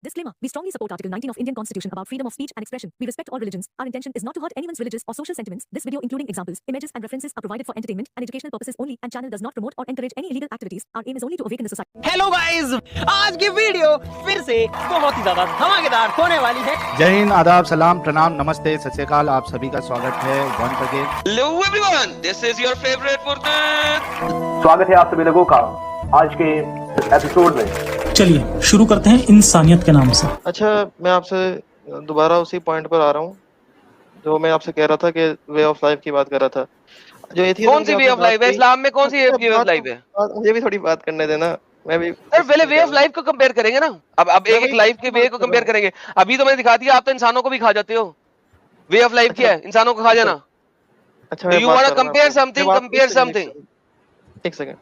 Disclaimer. We strongly support Article 19 of Indian Constitution about freedom of speech and expression. We respect all religions. Our intention is not to hurt anyone's religious or social sentiments. This video, including examples, images, and references, are provided for entertainment and educational purposes only, and channel does not promote or encourage any illegal activities. Our aim is only to awaken the society. Hello guys, आज की video फिर से बहुत ही ज्यादा धमाकेदार होने वाली है। जय हिंद, आदाब, सलाम, प्रणाम, नमस्ते, सत श्री अकाल। आप सभी का स्वागत है once again. Hello everyone, this is your favorite Furqan। स्वागत है आप सभी लोगों का आज के एपिसोड में। चलिए शुरू करते हैं इंसानियत के नाम से। अच्छा, मैं आपसे दोबारा उसी पॉइंट पर आ रहा हूँ जो मैं आपसे कह रहा था कि वे ऑफ लाइफ की बात कर रहा था। जो एथियज्म कौन सी वे ऑफ लाइफ है? इस्लाम में कौन सी वे ऑफ लाइफ है? मुझे भी थोड़ी बात करने देना। मैं भी सर पहले वे ऑफ लाइफ को कंपेयर करेंगे ना। अब एक एक लाइफ के वे को कंपेयर करेंगे। अभी तो मैंने दिखा दिया, आप तो इंसानों को भी खा जाते हो। वे ऑफ लाइफ क्या है? इंसानों को खा जाना। अच्छा, you want to compare something, compare something. एक सेकंड,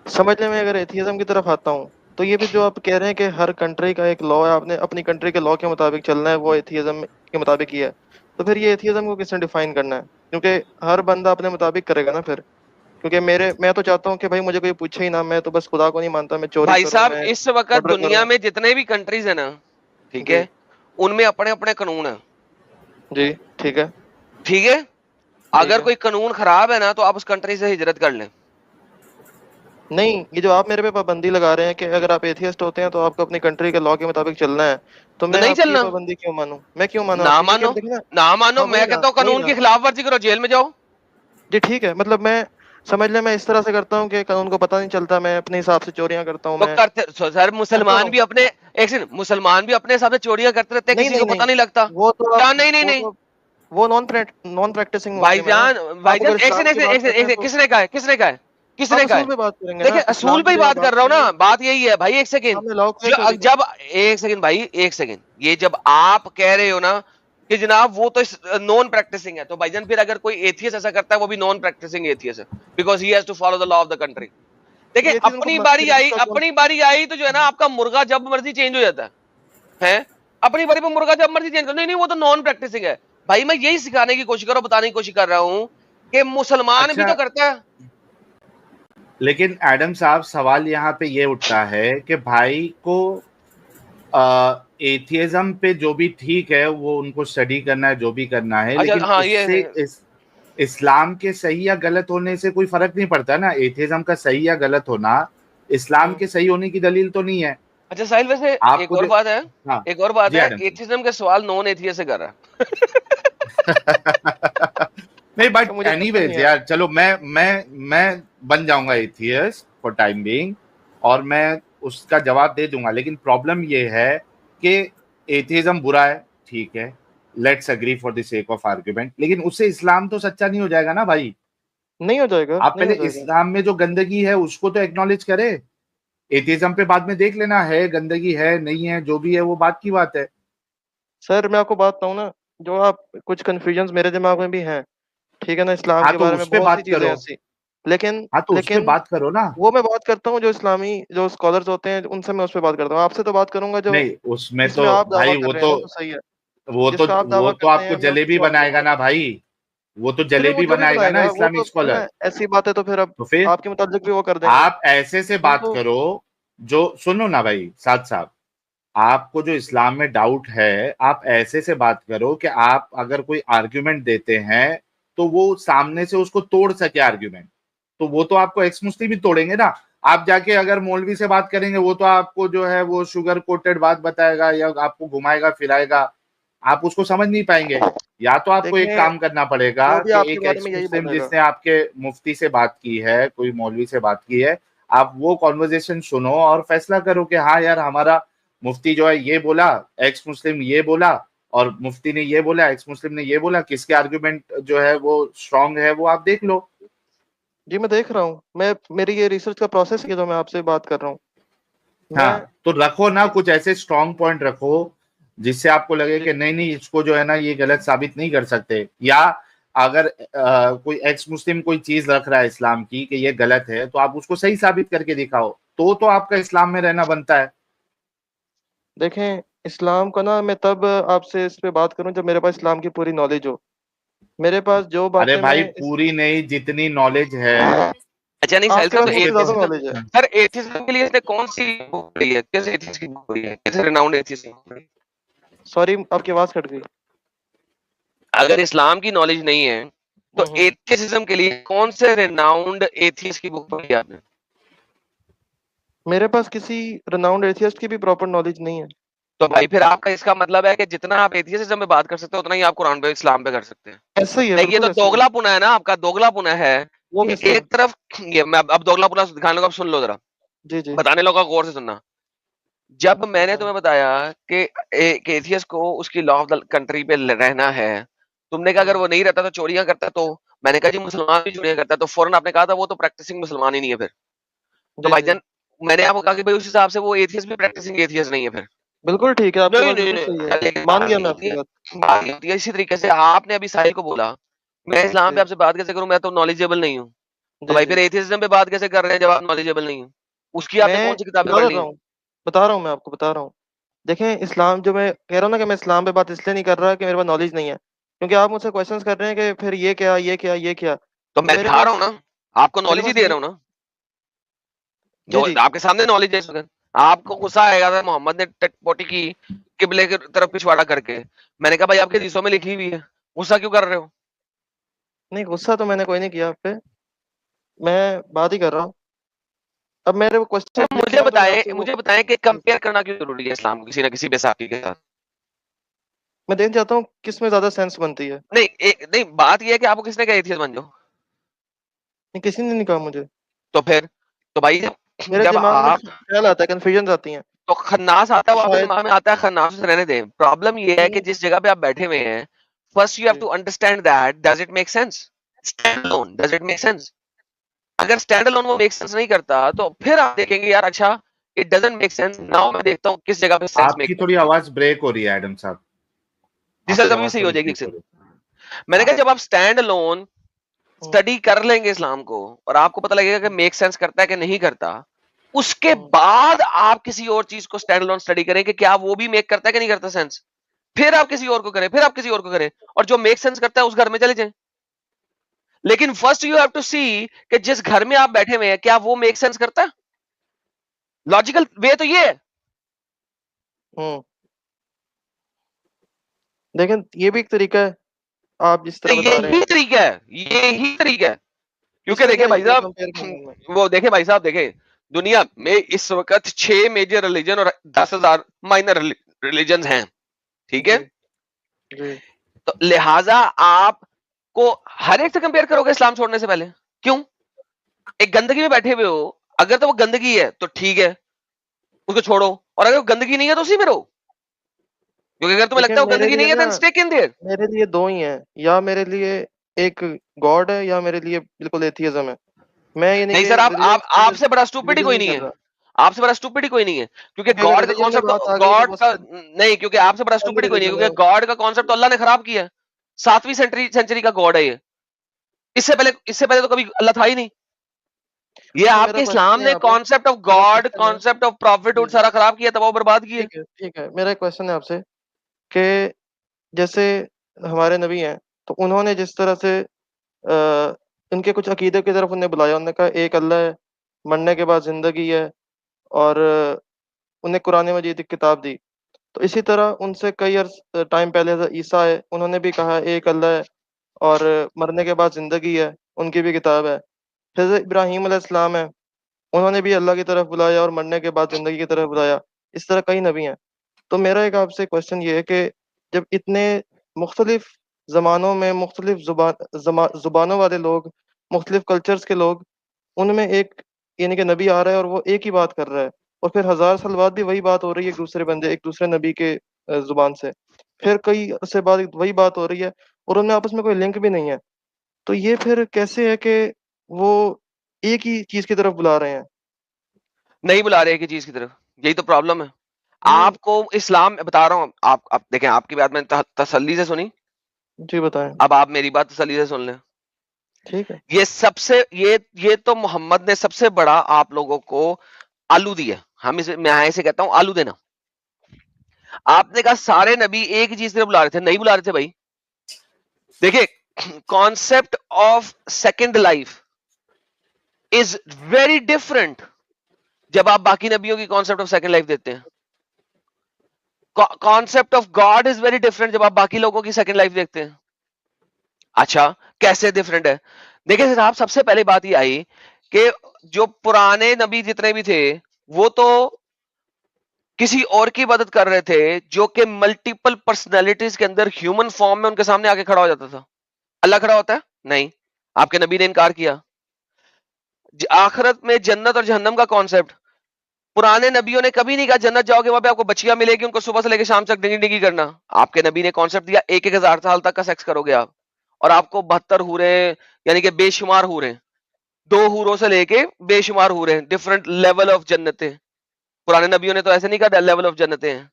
समझने में अगर एथियज्म की तरफ आता हूँ तो ये भी जो आप कह रहे हैं कि हर कंट्री का एक लॉ है, आपने अपनी कंट्री के लॉ के मुताबिक चलना है, वो एथियज्म के मुताबिक ही है। तो फिर ये एथियज्म को किसने डिफाइन करना है? क्योंकि हर बंदा अपने मुताबिक करेगा ना फिर। क्योंकि मैं तो चाहता हूँ कि भाई मुझे कोई पूछे ही ना, मैं तो बस खुदा को नहीं मानता, मैं चोरी भाई करूं, साहब मैं इस वक्त मर्डर दुनिया करूं। में जितने भी कंट्रीज है ना, ठीक है, उनमें अपने अपने कानून है। जी ठीक है। ठीक है, अगर कोई कानून खराब है ना तो आप उस कंट्री से हिजरत कर लें। नहीं, ये जो आप मेरे पे पाबंदी लगा रहे हैं कि अगर आप एथियस्ट होते हैं तो आपको अपनी कंट्री के लॉ के मुताबिक चलना है, तो मैं नहीं आपकी चलना। पाबंदी क्यों मानूं? मैं क्यों मानूं? ना आप मानो, देखना। ना मानो। हाँ, मैं वही कहता ना, हूँ कानून वही की ना। खिलाफ वर्जी करो, जेल में जाओ। जी ठीक है, मतलब मैं समझ ले, मैं इस तरह से करता हूँ कि कानून को पता नहीं चलता, मैं अपने हिसाब से चोरियां करता हूँ। तो मैं करते सर, मुसलमान भी अपने मुसलमान भी अपने हिसाब से चोरियां करते रहते हैं, नहीं किसी नहीं को पता नहीं लगता। वो तो क्या? नहीं नहीं नहीं वो नॉन प्रैक्टिसिंग भाईजान, भाईजान किसने कहा है? किसने कहा है? किसने कहा है? पे बात करेंगे देखिए, ना, असूल पे ही बात कर रहा हूँ ना। बात यही है भाई। एक सेकेंड, हमने लॉ को कैसे देखा? जब एक सेकेंड भाई, एक सेकेंड, ये जब आप कह रहे हो ना कि जनाब वो तो नॉन प्रैक्टिसिंग है, तो भाईजान फिर अगर कोई एथियस्ट ऐसा करता है वो भी नॉन प्रैक्टिसिंग एथियस्ट है, because he has to follow the law of the country. देखिए, Atheism अपनी को बारी आई, मतलब अपनी बारी आई तो जो है ना, आपका मुर्गा जब मर्जी चेंज हो जाता है। अपनी बारी पे मुर्गा जब मर्जी चेंज कर, नहीं नहीं वो तो नॉन प्रैक्टिसिंग है। भाई मैं यही सिखाने की कोशिश करो, बताने की कोशिश कर रहा हूँ कि मुसलमान भी तो करता है। लेकिन एडम साहब, सवाल यहाँ पे ये उठता है कि भाई को एथियज्म पे जो भी ठीक है वो उनको स्टडी करना है, जो भी करना है, अच्छा, लेकिन हाँ, ये उससे इस्लाम के सही या गलत होने से कोई फर्क नहीं पड़ता ना। एथियज्म का सही या गलत होना इस्लाम के सही होने की दलील तो नहीं है। अच्छा साहिल, वैसे आपको एक और बात है। हाँ, एक और बात जी है, आदम। एथियज्म के सवाल नॉन एथियस्ट से कर रहा नहीं, बट तो मुझे एनीवेज पता नहीं यार, चलो मैं बन जाऊंगा एथियस्ट फॉर टाइम बीइंग और मैं उसका जवाब दे दूंगा। लेकिन प्रॉब्लम ये है कि एथियज्म बुरा है, ठीक है, let's agree for the sake of argument, लेकिन उससे इस्लाम तो सच्चा नहीं हो जाएगा ना भाई। नहीं हो जाएगा। आप नहीं पहले हो जाएगा। इस्लाम में जो गंदगी है उसको तो एक्नॉलेज करे। एथियज्म पे बाद में देख लेना, है गंदगी है नहीं है, जो भी है वो बात की बात है। सर मैं आपको बात बताऊं ना, जो आप कुछ कंफ्यूजन्स मेरे दिमाग में भी हैं, ठीक है ना, इस्लाम हाँ, के तो बारे में उस पे बहुत बात सी चीजें करो। ऐसी, लेकिन हाँ, तो उस पे लेकिन बात करो ना। वो मैं बात करता हूँ जो इस्लामी जो स्कॉलर्स होते हैं उनसे मैं उस पे बात करता हूँ। आपसे तो बात करूंगा जो नहीं, उसमें जिसमें तो आप दावा भाई कर वो रहे हैं, तो वो तो सही है। वो जिसका आप दावा तो करते हैं, आपको मैं जलेबी उससे सवाल बनाएगा करूंगा। ना भाई। वो तो चलिए, वो जलेबी जो भी बनाएगा ना बनाएगा वो इस्लामिक तो स्कॉलर। मैं ऐसी बातें तो फिर अब तो फिर आपके मुताबिक भी वो कर देंगे। आप ऐसे से बात तो करो जो, सुनो ना भाई साथ साहब, आपको जो इस्लाम में डाउट है आप ऐसे से बात करो कि आप अगर कोई आर्ग्यूमेंट देते हैं तो वो सामने से उसको तोड़ सके आर्ग्यूमेंट। तो वो तो आपको एक्स मुस्लिम भी तोड़ेंगे ना। आप जाके अगर मौलवी से बात करेंगे वो तो आपको जो है वो शुगर कोटेड बात बताएगा या आपको घुमाएगा फिराएगा, आप उसको समझ नहीं पाएंगे। या तो आपको एक देखिए, काम करना पड़ेगा वो भी कि आपके एक बारे एक्स में यही मुस्लिम बोलेगा। जिसने आपके मुफ्ती से बात की है, कोई मौलवी से बात की है, आप वो कॉन्वर्जेशन सुनो और फैसला करो कि हाँ यार, हमारा मुफ्ती जो है ये बोला, एक्स मुस्लिम ये बोला, और मुफ्ती ने ये बोला, एक्स मुस्लिम ने ये बोला, किसके आर्गुमेंट जो है वो स्ट्रांग है वो आप देख लो। जी मैं देख रहा हूँ, मेरी ये रिसर्च का प्रोसेस है जो मैं आपसे बात कर रहा हूँ। हाँ, मैं तो रखो ना कुछ ऐसे स्ट्रांग पॉइंट रखो जिससे आपको लगे कि नहीं नहीं इसको जो है ना ये गलत साबित नहीं कर सकते। या अगर कोई एक्स मुस्लिम कोई चीज रख रहा है इस्लाम की कि ये गलत है, तो आप उसको सही साबित करके दिखाओ, तो आपका इस्लाम में रहना बनता है। देखें, इस्लाम का ना मैं तब आपसे इस पे बात करूं जब मेरे पास इस्लाम की पूरी नॉलेज हो। मेरे पास जो अरे बातें भाई, मैं पूरी नहीं, जितनी नॉलेज है। अच्छा नहीं साहिल आपके साहब, पास तो मुझसे ज्यादा एथियज्म, नॉलेज है। सर एथियज्म के लिए इसने कौन सी बुक पढ़ी है, किस एथियस्ट की बुक पढ़ी है, किस रिनाउंड एथियस्ट की बुक पढ़ी है? सॉरी, आपकी आवाज कट गई। अगर इस्लाम की नॉलेज नहीं है तो हम्म। एथियज्म के लिए कौन से रिनाउंड एथियस्ट की बुक पढ़ी है आपने? मेरे पास किसी रिनाउंड एथियस्ट की भी प्रॉपर नॉलेज नहीं है। तो भाई फिर आपका इसका मतलब है कि जितना आप एथियज्म में बात कर सकते हो उतना ही आप कुरान पे इस्लाम पे कर सकते हैं। ऐसा ही है, नहीं, ये बिल्कुल तो ऐसा ही है। दोगलापुना है ना, आपका दोगलापुना है वो कि कैसे है? एक तरफ ये मैं अब दोगलापुना दिखाने लगा, अब सुन लो जरा, जी जी। बताने लगा, गौर से सुनना। जब मैंने बताएं। तुम्हें बताया कि एक एथियस्ट को उसकी लॉ ऑफ द कंट्री पे रहना है, तुमने कहा अगर वो नहीं रहता तो चोरियां करता, तो मैंने कहा जी मुसलमान भी चोरियां करता है, तो फौरन आपने कहा था वो तो प्रैक्टिसिंग मुसलमान ही नहीं है फिर। तो जी जी। भाईजान मैंने आपको कहा कि भाई उस हिसाब से वो एथियस्ट भी प्रैक्टिसिंग एथियस्ट नहीं है फिर। बिल्कुल ठीक है, आपकी नहीं बात नहीं बिल्कुल सही है। नहीं, लेकिन मान बात गया नहीं मैं होती आपकी है, बात। बात नहीं होती है। इसी तरीके से आपने अभी साहिल को बोला मैं इस्लाम पे जी आपसे बात कैसे करूं, मैं तो नॉलेजेबल नहीं हूँ। तो जी भाई जी। फिर एथियज्म पे बात कैसे कर रहे हैं जब आप नॉलेजेबल नहीं हो? उसकी आपने मैं कौन सी किताबें बता पढ़ ली रहा हैं? हूँ, मैं आपको बता रहा हूँ। देखें, इस्लाम जो मैं कह रहा हूँ ना, कि मैं इस्लाम पे बात इसलिए नहीं कर रहा कि मेरे पास नॉलेज नहीं है, क्योंकि आप मुझसे क्वेश्चंस कर रहे हैं कि फिर ये क्या, ये क्या, ये क्या। तो तो मैं मेरे दिखा रहा हूँ पास ना, आपको मेरे नॉलेज ही पास दे ये। रहा हूँ ना, जी जो जी। आपके सामने नॉलेज है इस वक्त। आपको गुस्सा आएगा था मोहम्मद ने टटपोटी की किबले की तरफ पिछवाड़ा करके, मैंने कहा भाई आपके हदीसों में लिखी हुई है, गुस्सा क्यों कर रहे हो? नहीं, गुस्सा तो मैंने कोई नहीं किया आप पे, मैं बात ही कर रहा हूँ। अब मेरे को क्वेश्चन तो लिखे हैं तो मैं आपसे वो। मुझे बताएं कि कंपेयर करना क्यों जरूरी है इस्लाम को किसी ना किसी बेसाखी के साथ? मैं देखना चाहता हूँ किस में ज्यादा सेंस बनती है। नहीं नहीं, बात यह है कि आपको किसने कहा एथियस्ट बन जाओ? नहीं, किसी ने नहीं कहा मुझे। तो फिर तो भाई जब मेरे जब दिमाग में आप ख्याल आता है, कंफ्यूजन आती है। तो खन्नास आता है, वो आपके शायद। दिमाग में आता है, खन्नास से रहने दें। प्रॉब्लम ये है कि जिस जगह पे आप बैठे हुए हैं, फर्स्ट यू हैव जी। To understand that does it make sense, stand alone does it make sense. अगर स्टैंड अलोन वो मेक सेंस नहीं करता तो फिर आप देखेंगे यार अच्छा it doesn't make sense, now मैं देखता हूँ किस जगह पे सेंस आपकी मेक थोड़ी करता है। आवाज ब्रेक हो रही है एडम साहब, जी सर, आपकी कभी आवाज सही हो थोड़ी जाएगी ब्रेक एक हो सेकंड। रही मैंने है। कहा हाँ, जब आप स्टैंड अलोन हम्म, स्टडी कर लेंगे इस्लाम को और आपको पता लगेगा कि मेक सेंस करता है कि नहीं करता, उसके हम्म। बाद आप किसी और चीज को स्टैंड अलोन स्टडी करें कि क्या वो भी मेक करता है कि नहीं करता सेंस। फिर आप किसी और को करें, फिर आप किसी और को करें, और जो मेक सेंस करता है उस घर में चले जाएं। लेकिन फर्स्ट यू हैव टू सी कि जिस घर में आप बैठे हुए हैं क्या वो मेक सेंस करता है। लॉजिकल वे तो ये है। हम्म। लेकिन ये भी एक तरीका है, आप जिस तो तरह बता रहे यही हैं। तरीका है, यही तरीका है। क्योंकि इसमें क्या देखिए भाई इशू है साहब, कंपेयर करने में? वो देखे भाई साहब, देखे दुनिया में इस वक्त 6 मेजर रिलीजन और 10,000 माइनर रिलीजन हैं, ठीक है? जी जी। तो लिहाजा आपको हर एक से कंपेयर करोगे इस्लाम छोड़ने से पहले क्यों? एक गंदगी में बैठे हुए हो, अगर तो वो गंदगी है तो ठीक है, उसको छोड़ो, और अगर वो गंदगी नहीं है तो उसी में रहो, क्योंकि अगर तुम्हें देखिए, लगता है वो मेरे गंदगी लिए नहीं है ना, देन स्टिक इन देयर। मेरे लिए दो ही हैं, या मेरे लिए एक गॉड है, या मेरे लिए बिल्कुल एथियज्म है। मैं ये नहीं नहीं कि सर, आप रिलीजन आपसे बड़ा स्टूपिड ही रिलीजन कोई नहीं नहीं कर है, रहा, आपसे बड़ा स्टूपिड ही कोई नहीं है, क्योंकि क्योंकि अगर गॉड का रिलीजन में कॉन्सेप्ट, बात आ गई तो गॉड बस का फिर नहीं, क्योंकि आपसे बड़ा कौन सी स्टूपिड ही कोई नहीं है, रिलीजन क्योंकि है? गॉड का कॉन्सेप्ट तो अल्लाह ने खराब किया है। 7वीं सेंचुरी का गॉड है ये, इससे पहले तो कभी अल्लाह था ही नहीं। ये अच्छा, आपके मेरा क्वेश्चन इस्लाम है ने यहाँ पे, कॉन्सेप्ट ऑफ मेरा गॉड, क्वेश्चन है। कॉन्सेप्ट ऑफ जी प्रॉफिटहुड जी। सारा खराब किया, तबाह बर्बाद किया। ठीक है ठीक है, मेरा एक क्वेश्चन है आपसे कि जैसे हमारे नबी हैं, तो उन्होंने जिस तरह से उनके कुछ अकीदे की तरफ उन्हें बुलाया, उन्होंने कहा एक अल्लाह है, मरने के बाद जिंदगी है, और उन्हें कुरान मजीद की किताब दी। तो इसी तरह उनसे कई टाइम पहले हज़रत ईसा है, उन्होंने भी कहा एक अल्लाह है, और मरने के बाद जिंदगी है, उनकी भी किताब है। हज़रत इब्राहीम अलैहिस्सलाम है, उन्होंने भी अल्लाह की तरफ बुलाया और मरने के बाद जिंदगी की तरफ बुलाया। इस तरह कई नबी हैं। तो मेरा एक आपसे क्वेश्चन ये है कि जब इतने मुख्तलिफ ज़मानों में मुख्तलिफ ज़ुबानों वाले लोग, मुख्तलिफ कल्चर्स के लोग, उनमें एक यानी कि नबी आ रहा है और वो एक ही बात कर रहा है, और फिर 1000 साल बाद भी वही बात हो रही है, एक दूसरे नबी के जुबान से, फिर कई अरसे बाद वही बात हो रही है, और उनमें आपस में कोई लिंक भी नहीं है। तो ये फिर कैसे है कि वो एक ही चीज की तरफ बुला रहे हैं? नहीं बुला रहे हैं कि चीज की तरफ, यही तो प्रॉब्लम है। नहीं। आपको इस्लाम बता रहा हूँ, आप देखें, आपकी बात मैंने तसल्ली से सुनी, जी बताएं। अब आप मेरी बात तसल्ली से सुन लें। ठीक है। ये तो मोहम्मद ने सबसे बड़ा आप लोगों को आलू दिया, मैं इसे कहता हूं आलू देना। आपने कहा सारे नबी एक ही चीज से बुला रहे थे, नहीं बुला रहे थे भाई। देखिए, concept of second life, is very different जब आप बाकी नबियों की कॉन्सेप्ट ऑफ सेकंड लाइफ देते हैं। Concept of God is very different जब आप बाकी लोगों की सेकंड लाइफ देखते हैं। अच्छा, कैसे डिफरेंट है? देखिए साहब, सबसे पहले बात ये आई कि जो पुराने नबी जितने भी थे वो तो किसी और की मदद कर रहे थे जो कि मल्टीपल पर्सनैलिटीज के अंदर ह्यूमन फॉर्म में उनके सामने आके खड़ा हो जाता था। अल्लाह खड़ा होता है? नहीं, आपके नबी ने इनकार किया। आखिरत में जन्नत और जहन्नम का कॉन्सेप्ट पुराने नबियों ने कभी नहीं कहा जन्नत जाओगे वहां पे आपको बच्चियां मिलेगी, उनको सुबह से लेकर शाम तक डिंगी डिंगी करना। आपके नबी ने कॉन्सेप्ट दिया 1,000 साल तक का सेक्स करोगे आप, और आपको 72 हूरे, यानी कि बेशुमार हूरे, 2 हूरों से लेके बेशुमार हूरे, डिफरेंट लेवल ऑफ जन्नतें। पुराने नबियों ने तो ऐसे नहीं कहा लेवल ऑफ जन्नतें हैं।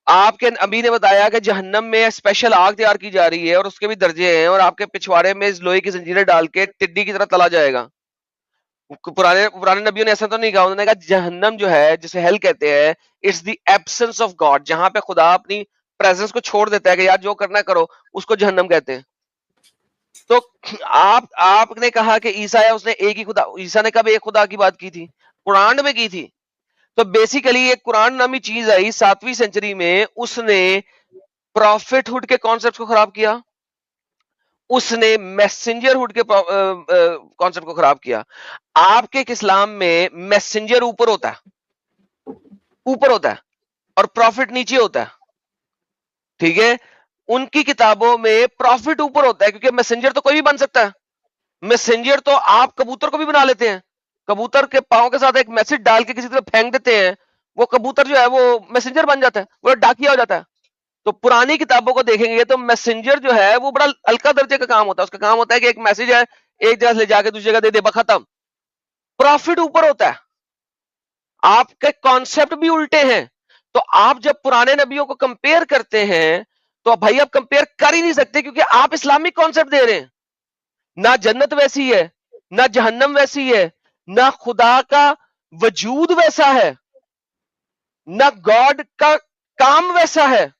आपके नबी ने बताया कि जहन्नम में स्पेशल आग तैयार की जा रही है और उसके भी दर्जे हैं, और आपके पिछवाड़े में इस लोहे की जंजीरें डाल के टिड्डी की तरह तला जाएगा। पुराने पुराने नबियों ने ऐसा तो नहीं कहा, उन्होंने कहा जहन्नम जो है, जिसे हेल कहते हैं, it's the absence of God, जहां पे खुदा अपनी प्रेजेंस को छोड़ देता है कि यार जो करना है करो, उसको जहन्नम कहते हैं। तो आपने कहा कि ईसा है, उसने एक ही खुदा, ईसा ने कब एक खुदा की बात की थी? कुरान में की थी। तो बेसिकली एक कुरान नामी चीज आई 7वीं सेंचुरी में, उसने प्रॉफिटहुड के कॉन्सेप्ट को खराब किया, उसने मैसेंजरहुड के कॉन्सेप्ट को खराब किया। आपके इस्लाम में मैसेंजर ऊपर होता है, ऊपर होता है, और प्रॉफिट नीचे होता है, ठीक है? उनकी किताबों में प्रॉफिट ऊपर होता है, क्योंकि मैसेंजर तो कोई भी बन सकता है। मैसेंजर तो आप कबूतर को भी बना लेते हैं, कबूतर के पांव के साथ एक मैसेज डाल के किसी तरह फेंक देते हैं, वो कबूतर जो है वो मैसेंजर बन जाता है, वो डाकिया हो जाता है। तो पुरानी किताबों को देखेंगे तो मैसेंजर जो है वो बड़ा हल्का दर्जे का काम होता है। उसका काम होता है कि एक मैसेज है, एक जगह से ले जाके दूसरी जगह दे दे, खत्म। प्रॉफिट ऊपर होता है। आपके कॉन्सेप्ट भी उल्टे हैं। तो आप जब पुराने नबियों को कंपेयर करते हैं तो भाई आप कंपेयर कर ही नहीं सकते, क्योंकि आप इस्लामिक कॉन्सेप्ट दे रहे हैं। ना जन्नत वैसी है, ना जहन्नम वैसी है, ना खुदा का वजूद वैसा है, ना गॉड का काम वैसा है,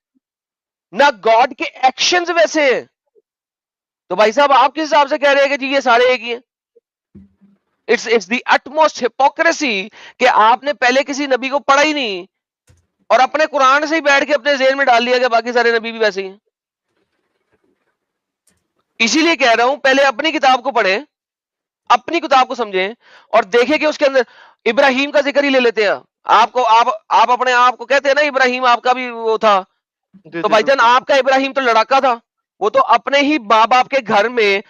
ना गॉड के एक्शंस वैसे हैं। तो भाई साहब आप किस हिसाब से कह रहे हैं कि जी ये सारे एक ही हैं? इट्स द अटमोस्ट हिपोक्रेसी कि आपने पहले किसी नबी को पढ़ा ही नहीं और अपने कुरान से ही बैठ के अपने ज़हन में डाल लिया कि बाकी सारे नबी भी वैसे ही हैं। इसीलिए कह रहा हूं पहले अपनी किताब को पढ़ें, अपनी किताब को समझें और देखें कि उसके अंदर इब्राहिम का जिक्र ही ले लेते हैं। आपको आप अपने आप को कहते हैं ना इब्राहिम आपका भी वो था, तो भाईजान आपका इब्राहिम तो लड़ाका था, वो तो अपने ही माँ बाप के घर में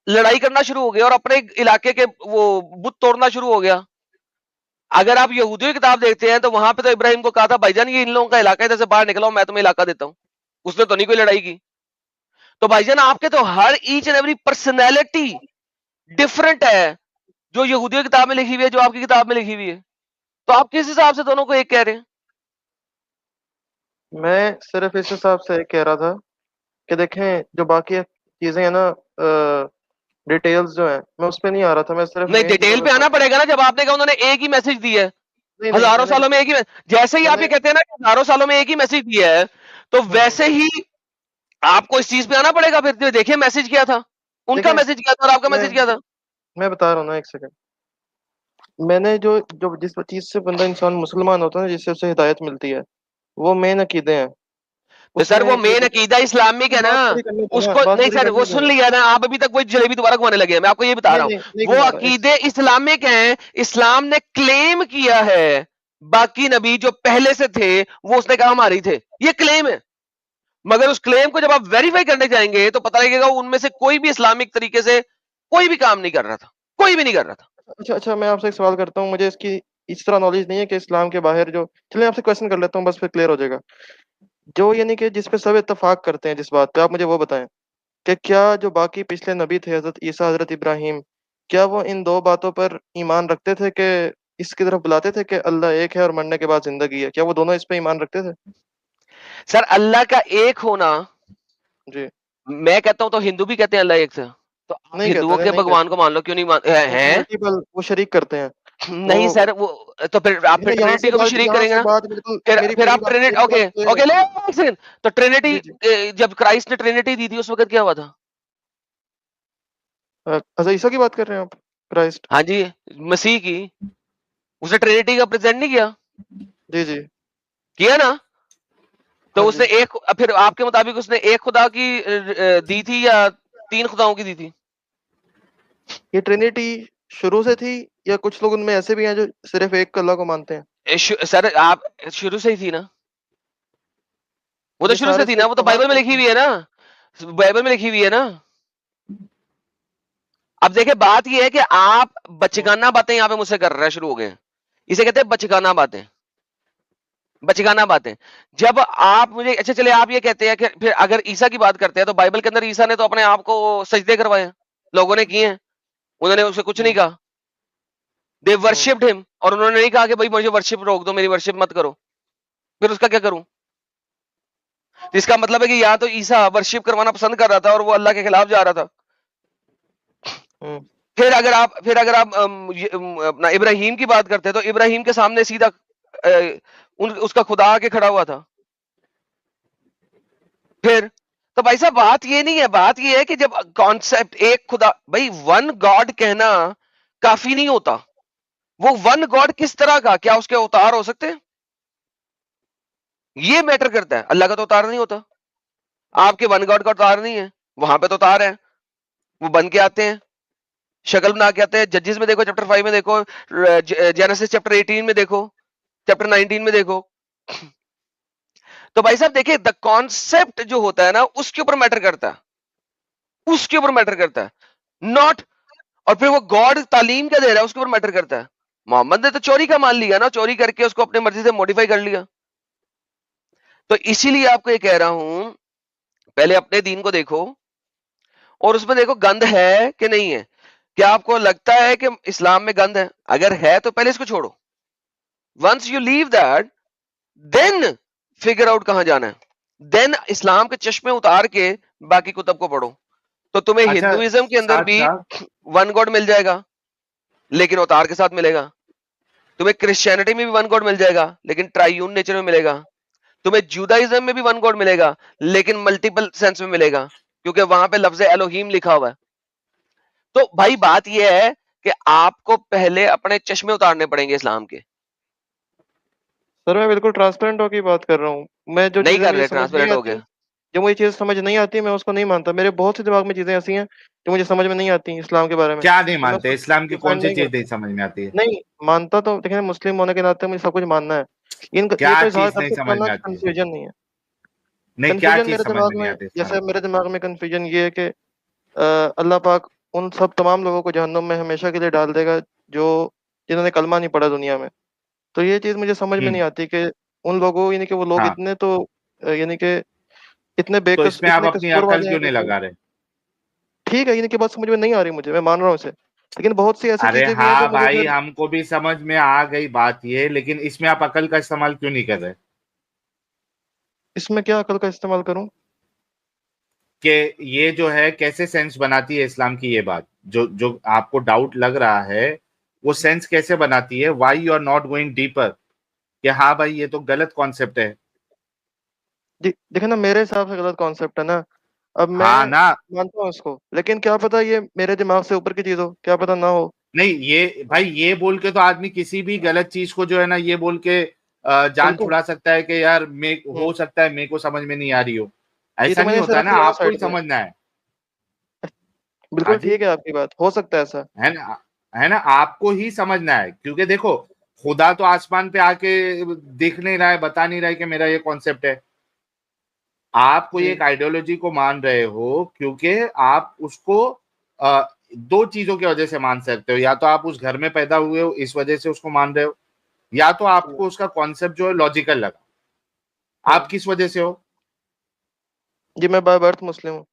लड़ाई करना शुरू हो गया और अपने इलाके के वो बुत तोड़ना शुरू हो गया। अगर आप यहूदियों की किताब देखते हैं तो वहां पे तो इब्राहिम को कहा था भाईजान ये इन लोगों का इलाका है, इधर से बाहर निकलो, मैं तुम्हें इलाका देता हूं। उसने तो नहीं कोई लड़ाई की। तो भाईजान आपके तो हर each and every personality different है, जो यहूदियों की किताब में लिखी हुई है, जो आपकी किताब में लिखी हुई है। तो आप किस हिसाब से दोनों को एक कह रहे हैं? मैं सिर्फ इस हिसाब से कह रहा था कि देखें जो बाकी चीजें हैं ना, डिटेल्स जो है, मैं उस पर नहीं आ रहा था। मैं सिर्फ नहीं, डिटेल पे आना पड़ेगा ना, जब आपने कहा उन्होंने एक ही मैसेज दिया है, हजारों सालों में एक ही, जैसे ही आप ये कहते हैं ना कि हजारों सालों में एक ही मैसेज दिया है, तो वैसे ही आपको इस चीज पे आना पड़ेगा। फिर देखिए मैसेज क्या था, उनका मैसेज क्या था और आपका मैसेज क्या था। मैं बता रहा हूँ ना, एक सेकंड। मैंने जो जो जिस चीज से बंदा इंसान मुसलमान होता है ना, जिससे उसे हिदायत मिलती है, वो मेन अकीदे हैं। तो सर वो मेन अकीदा इस्लामिक है ना, उसको नहीं सर वो सुन लिया ना, आप अभी तक वही जलेबी दोबारा घुमाने लगे हैं। मैं आपको ये बता रहा हूँ वो अकीदे इस्लामिक हैं। इस्लाम ने क्लेम किया है बाकी नबी जो पहले से थे वो उसने कहा हमारी थे, ये क्लेम है। मगर उस क्लेम को जब आप वेरीफाई करने जाएंगे तो पता लगेगा उनमें से कोई भी इस्लामिक तरीके से कोई भी काम नहीं कर रहा था, कोई भी नहीं कर रहा था। अच्छा, मैं आपसे एक सवाल करता हूँ, मुझे इसकी इस तरह नॉलेज नहीं है कि इस्लाम के बाहर जो, चलिए आपसे क्वेश्चन कर लेता हूँ बस, फिर क्लियर हो जाएगा। जो यानी कि जिस पे सब इत्तेफाक करते हैं, जिस बात पे, आप मुझे वो बताएं कि क्या जो बाकी पिछले नबी थे, हजरत ईसा, हजरत इब्राहिम, क्या वो इन 2 बातों पर ईमान रखते थे कि इसकी तरफ बुलाते थे कि अल्लाह एक है और मरने के बाद जिंदगी है? क्या वो दोनों इस पे ईमान रखते थे? सर अल्लाह का एक होना, जी मैं कहता हूं तो हिंदू भी कहते हैं अल्लाह एक से, तो आप हिंदुओं के भगवान को मान लो, क्यों नहीं है? वो शरीक करते हैं। नहीं सर वो तो फिर आप ट्रिनिटी को भी शरीक करेंगे ना, फिर आप ट्रिनिटी, ओके ले एक सेकंड। तो ट्रिनिटी जब क्राइस्ट ने ट्रिनिटी दी थी उस वक्त क्या हुआ था? अच्छा ईसा की बात कर रहे हैं आप? क्राइस्ट। हाँ जी, मसीह की। उसने ट्रिनिटी का प्रेजेंट नहीं किया? जी जी। किया ना? तो हाँ उसने जी। एक, फिर आपके मुताबिक उसने एक खुदा की दी थी या 3 खुदाओं की दी थी? ये ट्रिनिटी शुरू से थी या कुछ लोग उनमें ऐसे भी हैं जो सिर्फ एक अल्लाह को मानते हैं? सर आप शुरू से ही थी ना? वो तो ये शुरू से सारे थी ना, वो तो सिर्फ हाँ बाइबल में लिखी करते हैं। हुई है ना, बाइबल में लिखी हुई है ना। अब देखिए बात ये है कि आप बचकाना बातें यहाँ पे मुझसे कर रहे हैं, शुरू हो गए हैं। इसे कहते हैं बचकाना बातें, बचकाना बातें। जब आप मुझे, अच्छा चले आप ये कहते हैं कि फिर अगर ईसा की बात करते हैं तो बाइबल के अंदर ईसा ने तो अपने आप को सजदे करवाए, लोगों ने किए हैं, उन्होंने उसे कुछ नहीं कहा। दे वर्शिप्ड हिम, और उन्होंने नहीं कहा कि भाई मुझे वर्शिप रोक दो, मेरी वर्शिप मत करो। फिर उसका क्या करूं? तो इसका मतलब है कि या तो ईसा वर्शिप करवाना पसंद कर रहा था और वो अल्लाह के खिलाफ जा रहा था। फिर अगर आप अपना इब्राहिम की बात करते हैं तो इब्राहिम के सामने सीधा उसका खुदा आके खड़ा हुआ था। फिर तो भाई साहब बात ये नहीं है, बात ये है कि जब कॉन्सेप्ट एक खुदा, भाई वन गॉड कहना काफी नहीं होता। वो वन गॉड किस तरह का, क्या उसके अवतार हो सकते हैं? ये मैटर करता है। अल्लाह का तो अवतार नहीं होता, आपके वन गॉड का अवतार नहीं है, वहां पे तो अवतार है, वो बन के आते हैं, शक्ल बना के आते हैं। जजेस में देखो, चैप्टर 5 में देखो, जेनेसिस चैप्टर 18 में देखो, चैप्टर 19 में देखो। तो भाई साहब देखिए, द कॉन्सेप्ट जो होता है ना, उसके ऊपर मैटर करता है, उसके ऊपर मैटर करता है, नॉट। और फिर वो गॉड तालीम क्या दे रहा है, उसके ऊपर मैटर करता है। मोहम्मद ने तो चोरी का मान लिया ना, चोरी करके उसको अपने मर्जी से मॉडिफाई कर लिया। तो इसीलिए आपको ये कह रहा हूं, पहले अपने दीन को देखो और उसमें देखो गंद है कि नहीं है। क्या आपको लगता है कि इस्लाम में गंद है? अगर है तो पहले इसको छोड़ो। Once you leave that, then figure out कहां जाना है, देन इस्लाम के चश्मे उतार के बाकी कुतब को पढ़ो। तो तुम्हें अच्छा हिंदुइज्म के अंदर साथ भी साथ वन गॉड मिल जाएगा, लेकिन अवतार के साथ मिलेगा। तुम्हें क्रिश्चियनिटी में भी वन गॉड मिल जाएगा, लेकिन ट्राइयून नेचर में मिलेगा। तुम्हें जुदाइज्म में भी वन गॉड मिलेगा, लेकिन मल्टीपल सेंस में मिलेगा, क्योंकि वहां पे लफ्ज एलोहीम लिखा हुआ है। तो भाई बात यह है कि आपको पहले अपने चश्मे उतारने पड़ेंगे इस्लाम के। सर मैं बिल्कुल ट्रांसपेरेंट होकर बात कर रहा हूँ। मैं जो नहीं चीजें कर मुझे रहे समझ नहीं ट्रांसपेरेंट हो आती, गया। जो मुझे चीजें समझ नहीं आती, मैं उसको नहीं मानता। मेरे बहुत से दिमाग में चीजें ऐसी हैं जो मुझे समझ में नहीं आती इस्लाम के बारे में, क्या नहीं तो मैं मानते? उसको इस्लाम की कौन डिफाइन सी नहीं चीज नहीं करता। समझ में आती है? नहीं मानता तो देखिए, मुस्लिम होने के नाते मुझे सब कुछ मानना है। ये क्या तो इजहार चीज कर नहीं सकता हूँ समझ ना में कि आती है? कंफ्यूजन नहीं है। नहीं, क्या कंफ्यूजन चीज मेरे समझ दिमाग में नहीं में, आती इस्लाम जैसे की? मेरे दिमाग में कंफ्यूजन ये है कि अल्लाह पाक उन सब तमाम लोगों को जहन्नुम में हमेशा के लिए डाल देगा जो जिन्होंने कलमा नहीं पढ़ा दुनिया में। तो ये चीज मुझे समझ में नहीं आती कि उन लोगों, यानी कि वो लोग हाँ, इतने तो यानी कि तो इसमें आप इतने अपनी कसूर अकल वाले हैं क्यों कि नहीं लगा रहे? ठीक है, इनकी बात समझ में नहीं आ रही मुझे, मैं मान रहा हूँ इसे, लेकिन बहुत सी ऐसी अरे चीजें भी हैं जो हाँ मुझे भाई, फिर। हमको भी समझ में आ गई बात ये, लेकिन इसमें आप अकल का इस्तेमाल क्यों नहीं कर रहे? इसमें क्या अकल का इस्तेमाल करूं? कि ये जो है कैसे सेंस बनाती है इस्लाम की, ये बात जो जो आपको डाउट लग रहा है, वो सेंस कैसे बनाती है? Why you are not going deeper कि हाँ भाई ये तो गलत कॉन्सेप्ट है। देखो ना, मेरे हिसाब से गलत कॉन्सेप्ट है ना। अब मैं हाँ ना। मानता हूँ इसको, लेकिन क्या पता ये मेरे दिमाग से ऊपर की चीज हो, क्या पता ना हो। नहीं, ये भाई ये बोल के तो आदमी किसी भी गलत चीज को जो है ना, ये बोल के जान बिल्कुल। छुड़ा सकता है कि यार मे हम्म, हो सकता है मेरे को समझ में नहीं आ रही हो। ये ऐसा तो नहीं मैंने इसे होता रख ना, लिया ना आपको ही साइड पे। समझना है। हाँ बिल्कुल जी, ठीक है, आपकी बात हो सकता है ऐसा। है ना, है ना, आपको ही समझना है, क्योंकि देखो खुदा तो आसमान पे आके दिख नहीं रहा है, बता नहीं रहा है कि मेरा ये कॉन्सेप्ट है। आप कोई जी एक आइडियोलॉजी को मान रहे हो, क्योंकि आप उसको दो चीजों की वजह से मान सकते हो। या तो आप उस घर में पैदा हुए हो, इस वजह से उसको मान रहे हो, या तो आपको उसका कॉन्सेप्ट जो है लॉजिकल लगा। आप हम्म, किस वजह से हो? जी मैं बाय बर्थ मुस्लिम हूँ।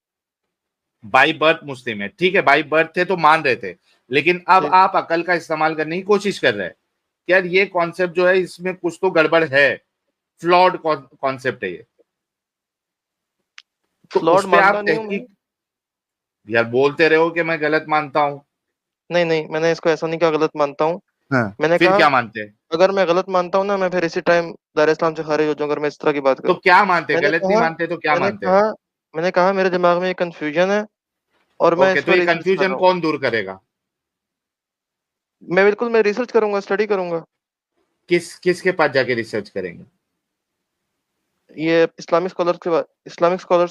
बाई बर्थ मुस्लिम है, ठीक है, बाई बर्थ थे तो मान रहे थे, लेकिन अब जी आप अकल का इस्तेमाल करने की कोशिश कर रहे हैं कि यार ये कॉन्सेप्ट जो है इसमें कुछ तो गड़बड़ है, फ्लॉड कॉन्सेप्ट है ये। तो उस फ्लॉड पे मानता आप नहीं हूँ मैं। तहकीक, यार बोलते रहो कि मैं गलत मानता हूं। नहीं नहीं, मैंने इसको ऐसा नहीं कहा गलत मानता हूँ। हाँ, मैंने फिर कहा क्या मानते हैं? अगर मैं गलत मानता हूँ ना, मैं फिर इसी टाइम दायर इस्लाम से खारिज हो जाऊंगा अगर मैं इस तरह की बात तो करूँ। क्या मानते हैं? मैंने गलत नहीं कहा मानते तो क्या मैंने मानते हैं? कहा मैंने कहा मेरे दिमाग में एक कंफ्यूजन है और मैं ओके, इस तो पर ये रिसर्च कर कंफ्यूजन रहा हूँ। कौन दूर करेगा? मैं बिल्कुल, मैं रिसर्च करूंगा, स्टडी करूंगा। किसके पास जाके रिसर्च करेंगे? ये इस्लामिक स्कॉलर्स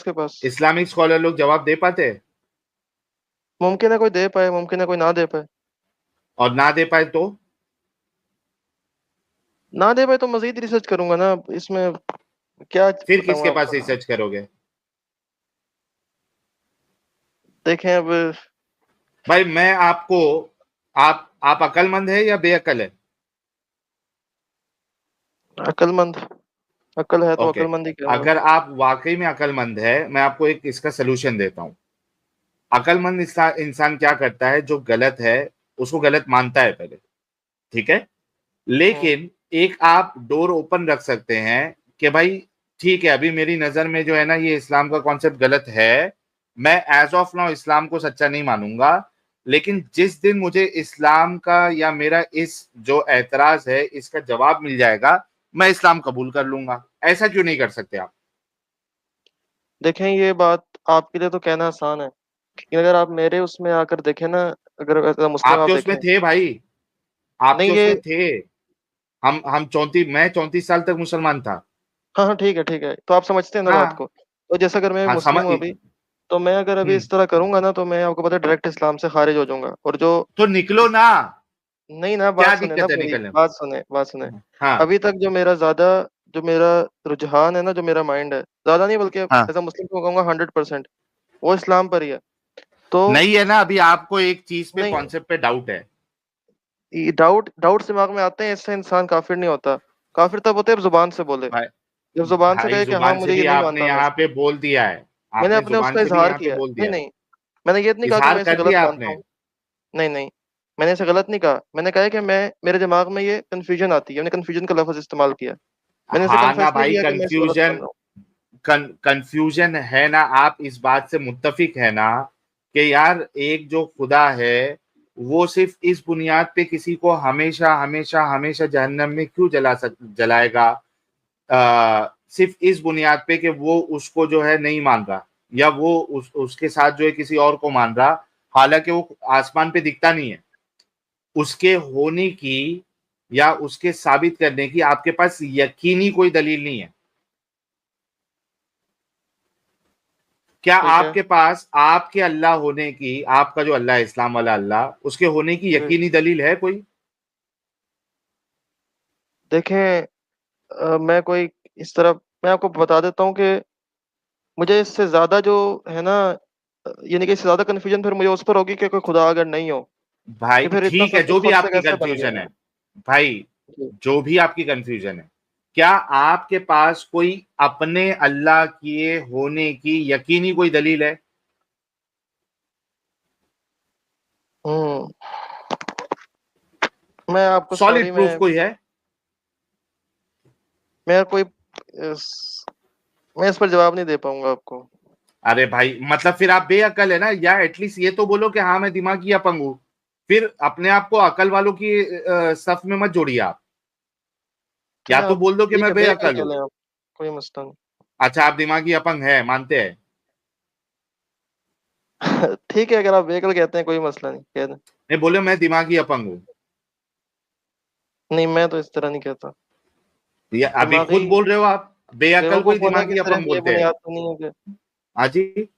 के पास। इस्लामिक स्कॉलर लोग जवाब दे पाते हैं? मुमकिन है कोई दे पाए, मुमकिन है कोई ना दे पाए। और ना दे पाए तो? ना दे पाए तो मजीद रिसर्च करूंगा ना इसमें, क्या फिर बताऊं किसके पास आपको। रिसर्च करोगे? देखें अब। भाई मैं आपको, आप अकलमंद है या बेअकल है? अक्लमंद, अक्ल है तो ओके, अक्लमंद ही कहूंगा। अगर आप वाकई में अकलमंद है, मैं आपको एक इसका सोल्यूशन देता हूँ। अकलमंद इंसान क्या करता है, जो गलत है उसको गलत मानता है पहले, ठीक है, हम्म। लेकिन एक आप डोर ओपन रख सकते हैं कि भाई ठीक है, अभी मेरी नजर में जो है ना ये इस्लाम का कॉन्सेप्ट गलत है, मैं एज ऑफ नाउ इस्लाम को सच्चा नहीं मानूंगा, लेकिन जिस दिन मुझे इस्लाम का या मेरा इस जो एतराज है इसका जवाब मिल जाएगा, मैं इस्लाम कबूल कर लूंगा। ऐसा क्यों नहीं कर सकते आप? देखें, ये बात आपके लिए तो कहना आसान है, लेकिन अगर आप मेरे उसमें आकर देखें ना, अगर मुस्लिम आप आपके उसमें देखें। थे भाई, आपके नहीं ये, उसमें थे। हम 34, मैं 34 साल तक मुसलमान था। हाँ हाँ, ठीक है ठीक है, तो आप समझते हैं ना बात हाँ को। तो जैसे अगर मैं हाँ मुस्लिम समझ। हूँ अभी, तो मैं अगर अभी हम्म, इस तरह करूंगा ना, तो मैं आपको पता है डायरेक्ट इस्लाम से खारिज हो जाऊंगा। और जो तो निकलो ना। नहीं ना, क्या बात सुने ना दिक्कत है पूरी, निकलने में? बात सुने, बात सुने। हाँ अभी तक जो मेरा रुझान है ना, जो मेरा माइंड है, ज्यादा नहीं बल्कि हाँ, ऐसा मुस्लिम को कहूंगा 100%, वो इस्लाम पर ही है। तो नहीं है ना, अभी आपको एक चीज पे, नहीं, कॉन्सेप्ट पे डाउट है। डाउट डाउट दिमाग में आते हैं, इससे इंसान काफिर नहीं होता। काफिर तब होते हैं जब जुबान से बोले, भाई, जब जुबान से भाई कहे कि हाँ जुबान से मुझे ये भी नहीं आपने मानता मैं यहाँ इसको। पे बोल दिया है। मैंने आपने अपने जुबान उसका से भी इजहार यहाँ पे किया है। बोल नहीं दिया है। नहीं, मैंने ये नहीं कहा कि इजहार मैं इसे कर गलत दिया मानता आपने। हूँ। नहीं नहीं, मैंने इसे गलत नहीं कहा। मैंने कहा है कि मैं, मेरे दिमाग में ये कंफ्यूजन आती है। मैंने कंफ्यूजन का लफ्ज इस्तेमाल किया। मैंने इसे हाँ ना कन्फेस नहीं भाई, किया कि मैं इसे गलत मान कंफ्यूजन, रहा हूँ। कंफ्यूजन है ना, आप इस बात से मुत्तफिक है ना कि यार एक जो खुदा है वो सिर्फ इस बुनियाद पे किसी को हमेशा हमेशा हमेशा जहन्नम में क्यों जलाएगा, सिर्फ इस बुनियाद पे कि वो उसको जो है नहीं मान रहा, या वो उसके साथ जो है किसी और को मान रहा, हालांकि वो आसमान पे दिखता नहीं है। उसके होने की या उसके साबित करने की आपके पास यकीनी कोई दलील नहीं है। क्या ठीक है। आपके पास आपके अल्लाह होने की, आपका जो अल्लाह है इस्लाम वाला अल्लाह, उसके होने की जी। यकीनी दलील है कोई? देखें, मैं कोई इस तरह, मैं आपको बता देता हूँ कि मुझे इससे ज्यादा जो है ना, यानी कि इससे ज्यादा कंफ्यूजन फिर मुझे उस पर होगी कि कोई खुदा अगर नहीं हो, भाई कि फिर इतना ठीक है, सब जो कुछ भी खुद से आपकी कैसे बन कंफ्यूजन गया। है, भाई जी। जो भी आपकी कंफ्यूजन है, क्या आपके पास कोई अपने अल्लाह के होने की यकीनी कोई दलील है? हम्म। मैं आपको सॉरी, सॉलिड प्रूफ कोई है? मैं कोई मैं इस पर जवाब नहीं दे पाऊंगा आपको। अरे भाई मतलब फिर आप बेअकल है ना, या एटलीस्ट ये तो बोलो कि हाँ मैं दिमागी अपंग हूं। फिर अपने आप को अकल वालों की सफ में मत जोड़िए आप। या चले तो आप, बोल दो कि ठीक मैं है, बेअक्ल बेअकल कह हूं। लें आप, कोई मसला अच्छा, आप दिमागी अपंग है मानते हैं? नहीं। ठीक है, अगर आप बेअक्ल कहते हैं कोई मसला नहीं, कह दें। नहीं, बोले मैं दिमागी अपंग हूं। नहीं, मैं तो इस तरह नहीं कहता। ये अभी दिमागी खुद बोल रहे हो आप, बेअकल को ही बेवकूफ होने की दिमागी सिर्फ अपंग ये बोलते हैं। बुनियाद तो नहीं है कि, हाँ जी।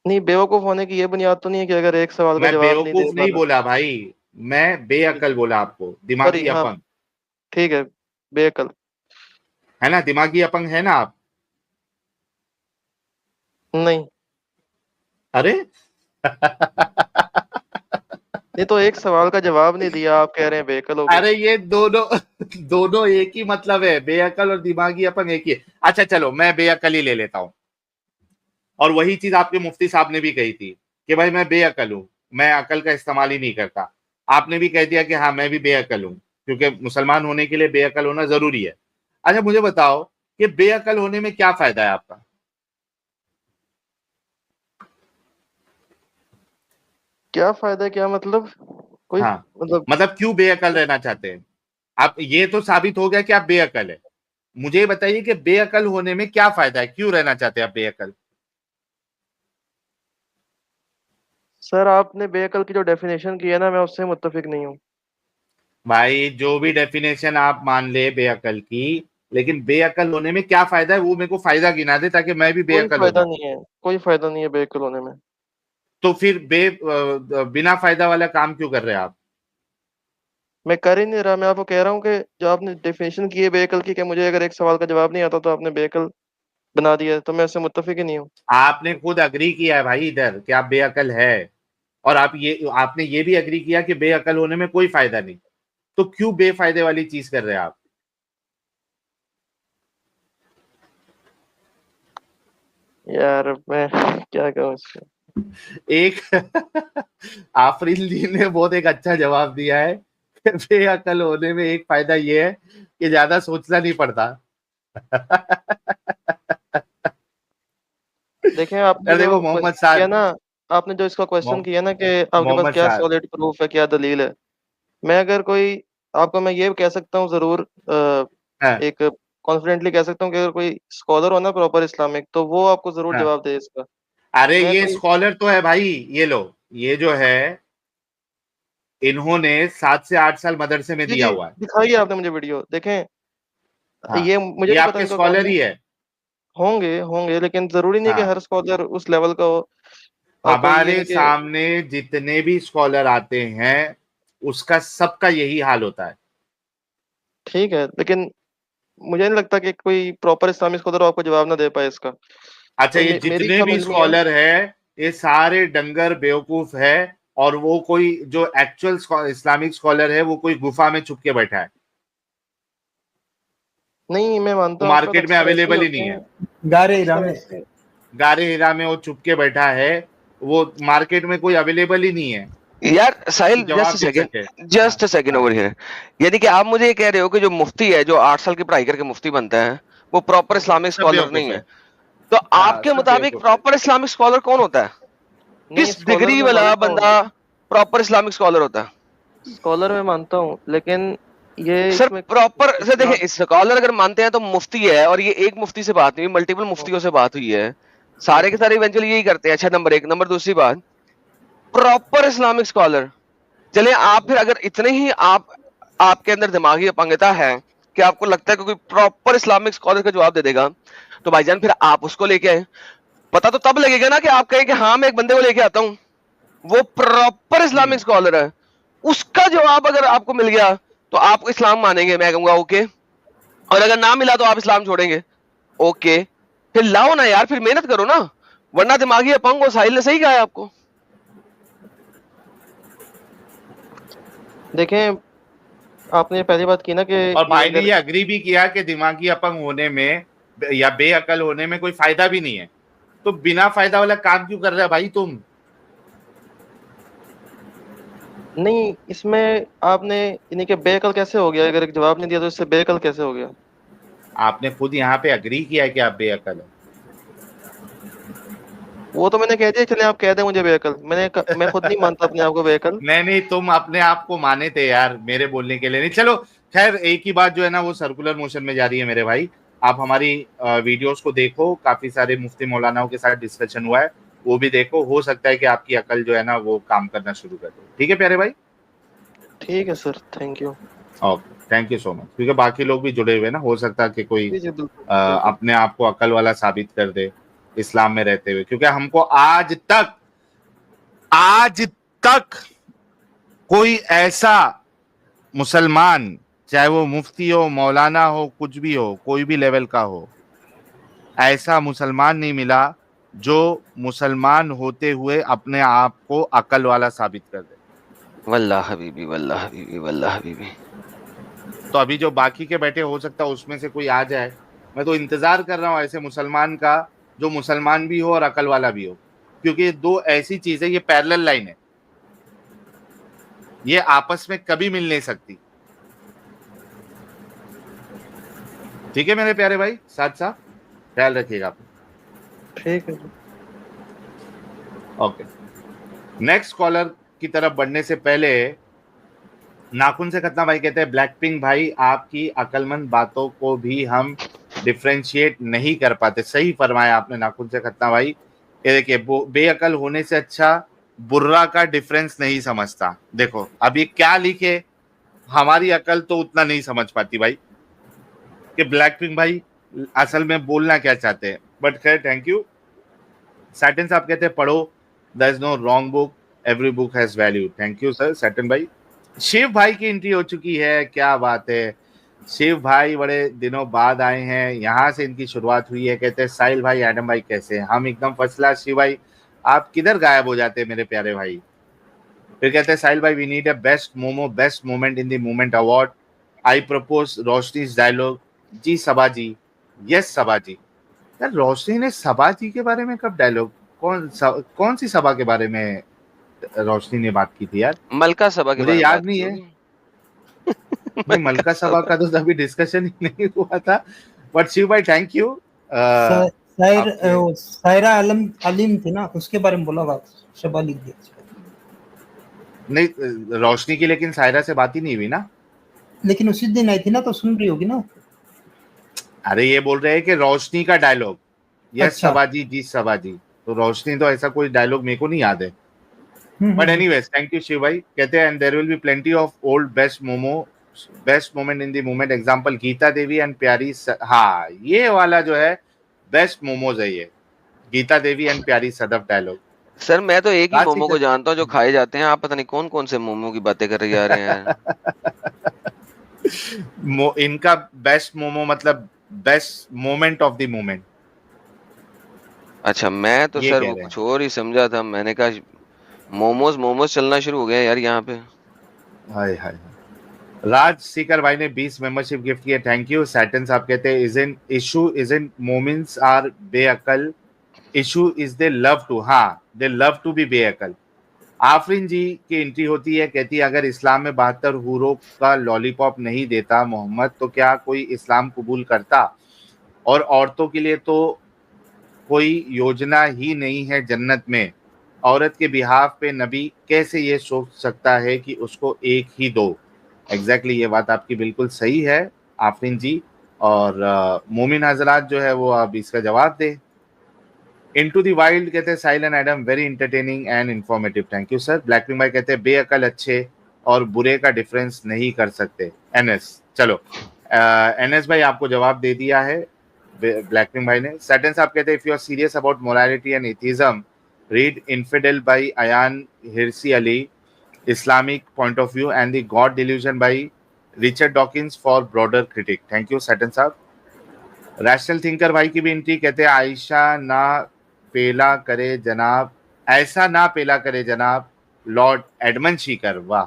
नहीं, बेवकूफ होने की ये बुनियाद तो नहीं है कि अगर एक सवाल का मैं जवाब नहीं बेवकूफ दे पा नहीं बोला भाई, मैं बेअकल बोला आपको, सॉरी, दिमागी हाँ, अपंग। ठीक है, बेअक्ल। है ना, दिमागी अपंग है ना आप? नहीं, अरे ये तो एक सवाल का जवाब नहीं दिया, आप कह रहे हैं बेअक्ल हो गए। अरे ये दोनों दोनों एक ही मतलब है, बेअकल और दिमागी अपंग एक ही है। अच्छा चलो, मैं बेअकल ही ले लेता हूँ। और वही चीज आपके मुफ्ती साहब ने भी कही थी कि भाई मैं बेअकल हूं, मैं अकल का इस्तेमाल ही नहीं करता। आपने भी कह दिया कि हाँ मैं भी बेअकल हूं, क्योंकि मुसलमान होने के लिए बेअकल होना जरूरी है। अच्छा मुझे बताओ कि बेअकल होने में क्या फायदा है आपका? क्या फायदा है, क्या मतलब, कोई हाँ, मतलब। मतलब क्यों बेअकल रहना चाहते हैं आप? ये तो साबित हो गया कि आप बेअकल है। मुझे ये बताइए कि बेअकल होने में क्या फायदा है, क्यों रहना चाहते हैं आप बेअकल? सर आपने बेअकल की जो डेफिनेशन की है ना, मैं उससे मुत्तफिक नहीं हूँ। भाई जो भी डेफिनेशन आप मान ले बेअकल की, लेकिन बेअकल होने में क्या फायदा है, वो मेरे को फायदा गिना दे ताकि मैं भी कोई बेअकल हो फायदा जाऊं। नहीं है, कोई फायदा नहीं है बेअकल होने में। तो फिर बिना फायदा वाला काम क्यों कर रहे हैं आप? मैं कर ही नहीं रहा, मैं आपको कह रहा हूँ कि जो आपने डेफिनेशन की है बेअकल की, कि मुझे अगर एक सवाल का जवाब नहीं आता तो आपने बेअकल बना दिया है, तो मैं उससे मुत्तफिक ही नहीं हूँ। आपने खुद अग्री किया है भाई इधर कि आप बेअकल है, और आपने ये भी अग्री किया कि बेअकल होने में कोई फायदा नहीं, तो क्यों बेफायदे वाली चीज कर रहे हैं आप? यार मैं क्या कहूँ इसका। एक आफरीन जी ने बहुत एक अच्छा जवाब दिया है कि बेअकल होने में एक फायदा ये है कि ज्यादा सोचना नहीं पड़ता। देखें आपने यार जो देखो मोहम्मद क्वेश्चन किया साद, ना, आपने जो इसका क्वेश्चन किया ना कि आपके पास मोहम्मद क्या साद, सॉलिड प्रूफ है, क्या दलील है, मैं अगर कोई आपको मैं ये कह सकता हूँ जरूर, हाँ एक कॉन्फिडेंटली कह सकता हूँ कि अगर कोई स्कॉलर हो ना प्रॉपर इस्लामिक, तो वो आपको जरूर हाँ। जवाब दे इसका। अरे मैं ये कोई स्कॉलर तो है भाई, ये लो, ये जो है इन्होंने 7 से 8 साल मदरसे में जी दिया जी हुआ है। दिखाइए आपने मुझे वीडियो, देखें। हाँ, ये मुझे ये नहीं पता आपके इनका स्कॉलर कौन ही है। होंगे होंगे, लेकिन जरूरी नहीं कि हाँ, हर स्कॉलर उस लेवल का हो। और कोई ये हमारे नहीं कि सामने जितने भी स्कॉलर आते हैं उसका सबका यही हाल होता है। ठीक है, लेकिन मुझे नहीं लगता कि कोई प्रॉपर इस्लामिक स्कॉलर आपको जवाब ना दे पाए इसका। अच्छा, तो ये मेरी जितने भी समझ में है। स्कॉलर है ये सारे डंगर बेवकूफ है, और वो कोई जो एक्चुअल इस्लामिक स्कॉलर है वो कोई गुफा में छुप के बैठा है, नहीं, मैं मानता वो हूँ आपके पास मार्केट में अक्सर ऐसे ही अवेलेबल ही होते नहीं है। हैं। गारे अक्सर रमे। ऐसे। गारे हीरा में वो छुप के बैठा है, वो मार्केट में कोई अवेलेबल ही नहीं है यार साहिल, कि जवाब दे सके। हाँ जस्ट अ सेकंड हाँ ओवर हियर। यानी कि आप मुझे ये कह रहे हो कि जो मुफ्ती है, जो 8 साल की पढ़ाई करके मुफ्ती बनता है, वो प्रॉपर इस्लामिक सब स्कॉलर बेवकूफ नहीं है? है। तो हाँ आपके सब मुताबिक बेवकूफ है। प्रॉपर इस्लामिक स्कॉलर कौन होता है? नहीं, किस स्कॉलर डिग्री मैं वाला मानता बंदा हूँ, प्रॉपर इस्लामिक स्कॉलर होता है? स्कॉलर मैं मानता हूँ, लेकिन ये सर इसमें प्रॉपर से इस्लाम। देखें, स्कॉलर अगर मानते हैं तो मुफ्ती है, और ये एक मुफ्ती से बात नहीं, मल्टीपल मुफ्तियों से बात हुई है, सारे के सारे इवेंचुअली यही करते हैं। अच्छा, नंबर एक। नंबर दूसरी बात, प्रॉपर इस्लामिक स्कॉलर। चलिए, आप फिर अगर इतने ही आपके अंदर दिमागी अपंगता है कि आपको लगता है कि कोई प्रॉपर इस्लामिक स्कॉलर का जवाब दे देगा, तो भाईजान फिर आप उसको लेके आए। पता तो तब लगेगा ना कि आप कहें कि हाँ मैं एक बंदे को लेके आता हूं, वो प्रॉपर इस्लामिक स्कॉलर है, उसका जवाब अगर आपको मिल गया तो आप इस्लाम मानेंगे, मैं कहूंगा ओके। और अगर ना मिला तो आप इस्लाम छोड़ेंगे, ओके। फिर लाओ ना यार, फिर मेहनत करो ना, वरना दिमागी अपंग हो। साहिल ने सही कहा है आपको। देखें, आपने पहली बात की ना कि और ये भाई ने अगर ये अग्री भी किया कि दिमागी अपंग होने में या बेअकल होने में कोई फायदा भी नहीं है, तो बिना फायदा वाला काम क्यों कर रहे हो भाई तुम? नहीं, इसमें आपने यानी कि बेअकल कैसे हो गया, अगर एक जवाब नहीं दिया तो इससे बेअकल कैसे हो गया। आपने खुद यहाँ पे अग्री किया है कि आप बेअकल वो तो मैंने कह दिया, चले आप कह दें मुझे बेअकल, मैं खुद नहीं मानता अपने आप को बेअकल। नहीं, तुम अपने आप को माने थे यार मेरे बोलने के लिए नहीं। चलो खैर, एक ही बात जो है ना वो सर्कुलर मोशन में जा रही है मेरे भाई। आप हमारी वीडियोस को देखो, काफी सारे मुफ्ती मौलानाओं के साथ डिस्कशन हुआ है, वो भी देखो, हो सकता है कि आपकी अकल जो है ना वो काम करना शुरू कर दो। ठीक है प्यारे भाई? ठीक है sir, thank you. Okay, thank you so much. क्योंकि बाकी लोग भी जुड़े हुए ना, हो सकता है कि कोई जी जी बिल्कुल बिल्कुल। अपने आप को अकल वाला साबित कर दे इस्लाम में रहते हुए, क्योंकि हमको आज तक कोई ऐसा मुसलमान, चाहे वो मुफ्ती हो, मौलाना हो, कुछ भी हो, कोई भी लेवल का हो, ऐसा मुसलमान नहीं मिला जो मुसलमान होते हुए अपने आप को अकल वाला साबित कर दे। वल्लाह हबीबी, वल्लाह हबीबी, वल्लाह हबीबी। तो अभी जो बाकी के बैठे, हो सकता है उसमें से कोई आ जाए। मैं तो इंतजार कर रहा हूँ ऐसे मुसलमान का जो मुसलमान भी हो और अकल वाला भी हो, क्योंकि ये दो ऐसी चीजें, ये पैरेलल लाइन है, ये आपस में कभी मिल नहीं सकती। ठीक है मेरे प्यारे भाई, साथ साथ ख्याल रखिएगा आप। ठीक है। ओके, नेक्स्ट कॉलर की तरफ बढ़ने से पहले नाखून से खतना भाई कहते हैं, ब्लैक पिंक भाई आपकी अकलमंद बातों को भी हम डिफ्रेंशिएट नहीं कर पाते। सही फरमाया आपने नाखून से खतना भाई। ये देखिए, बेअकल होने से अच्छा बुर्रा का डिफरेंस नहीं समझता। देखो अब ये क्या लिखे, हमारी अकल तो उतना नहीं समझ पाती भाई कि ब्लैक पिंक भाई असल में बोलना क्या चाहते हैं। बट खैर थैंक यू। सैटन साहब कहते हैं पढ़ो, there is no wrong book, every book has value. Thank you sir Satan भाई। शिव भाई की एंट्री हो चुकी है, क्या बात है। शिव भाई बड़े दिनों बाद आए हैं, यहाँ से इनकी शुरुआत हुई है। कहते हैं साहिल भाई, एडम भाई कैसे हैं? हम एकदम फर्स्ट क्लास। शिव भाई आप किधर गायब हो जाते हैं मेरे प्यारे भाई? फिर कहते हैं साहिल भाई we need a best momo best moment in the moment award, I propose Roshni's dialogue. जी सबा जी, यस सबा जी। यार रोशनी ने सबा जी के बारे में कब डायलॉग, कौन सी सभा के बारे में रोशनी ने बात की थी यार? मलका सभा के मुझे बारे में याद बात नहीं की है। होगी। नहीं मलका सभा का तो अभी डिस्कशन ही नहीं हुआ था। बट शिव भाई थैंक यू। सायरा आलम अलीम थी ना, उसके बारे में बोला बात, शबा लिख दिया। नहीं रोशनी की लेकिन सायरा से बात ही नहीं हुई ना। लेकिन उसी दिन आई थी ना, तो सुन रही होगी ना। अरे ये बोल रहे हैं कि रोशनी का डायलॉग, यस अच्छा। सबाजी जी सबाजी, तो रोशनी तो ऐसा कोई डायलॉग मेरे को नहीं याद है। But anyways thank you Shiv भाई। कहते हैं and there will be plenty of old best moment in the moment, example Gita Devi and प्यारी हाँ ये वाला जो है बेस्ट मोमोज है, ये गीता देवी एंड प्यारी सदफ डायलॉग। सर मैं तो एक ही मोमो को जानता हूँ जो खाए जाते हैं, आप पता नहीं कौन कौन से मोमो की बातें कर जा रहे हैं। इनका बेस्ट मोमो मतलब best moment of the moment. अच्छा मैं तो सर वो कुछ और ही समझा था, मैंने कहा मोमोज चलना शुरू हो गया यार यहाँ पे। हाय हाय। राज सीकर भाई ने 20 मेंबरशिप गिफ्ट किए, थैंक यू। सैटन साहब कहते हैं इजंट मोमिन्स आर बेअकल, issue is they love to, हाँ दे लव टू बी बेअकल। आफरीन जी की एंट्री होती है, कहती है अगर इस्लाम में 72 हूरों का लॉलीपॉप नहीं देता मोहम्मद तो क्या कोई इस्लाम कबूल करता? और औरतों के लिए तो कोई योजना ही नहीं है जन्नत में, औरत के बिहाफ पे नबी कैसे ये सोच सकता है कि उसको एक ही दो? एग्जैक्टली ये बात आपकी बिल्कुल सही है आफरीन जी। और मोमिन हजरात जो है वो अब इसका जवाब दे। इनटू द वाइल्ड कहते हैं Sahil and Adam very entertaining and informative, thank you sir. Black pink भाई कहते हैं बेअकल अच्छे और बुरे का डिफरेंस नहीं कर सकते। एनएस चलो एनएस भाई आपको जवाब दे दिया है ब्लैक पिंक भाई ने। सैटन साहब कहते हैं if you are serious about morality and atheism read infidel by Ayaan Hirsi Ali, Islamic point of view and the God delusion by Richard Dawkins for broader critic, thank you Satan साहब। Rational thinker भाई की भी entry, कहते हैं आयशा ना पेला करे जनाब, ऐसा ना पेला करे जनाब लॉर्ड एडमंड शीकर, वाह।